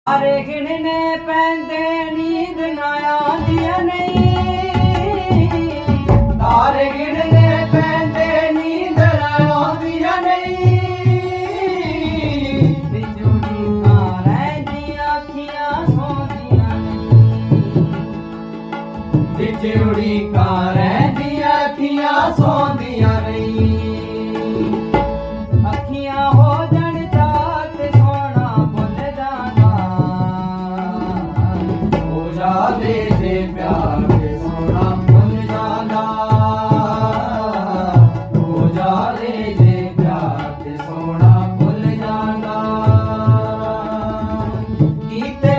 ਤਾਰੇ ਗਿਣਨੇ ਪੈਂਦੇ ਨੀਂਦ ਨਾ ਆਉਂਦੀਆਂ ਨਹੀਂ। ਤਾਰੇ ਗਿਣਨੇ ਪੈਂਦੇ ਨੀਂਦ ਨਾ ਆਉਂਦੀਆਂ ਨਹੀਂ। ਵਿਜੁੜੀ ਤਾਂ ਰਹਿੰਦੀਆਂ ਅੱਖੀਆਂ ਸੌਂਦੀਆਂ ਨਹੀਂ। ਵਿਜੁੜੀ ਤਾਂ ਰਹਿੰਦੀਆਂ ਅੱਖੀਆਂ ਸੌਂਦੀਆਂ ਨਹੀਂ। ਅੱਖੀਆਂ ਹੋ ਜਾਣ ਜਾਤ ਸੋਹਣਾ ਭੁੱਲ ਜਾਂਦਾ। ਹੋ ਜਾਵੇ ਜੇ ਪਿਆਰ ਤੇ ਸੋਹਣਾ ਭੁੱਲ ਜਾਂਦਾ। ਹੋ ਜਾਵੇ ਜੇ ਪਿਆਰ ਤੇ ਸੋਹਣਾ ਭੁੱਲ ਜਾਂਦਾ। ਕੀਤੇ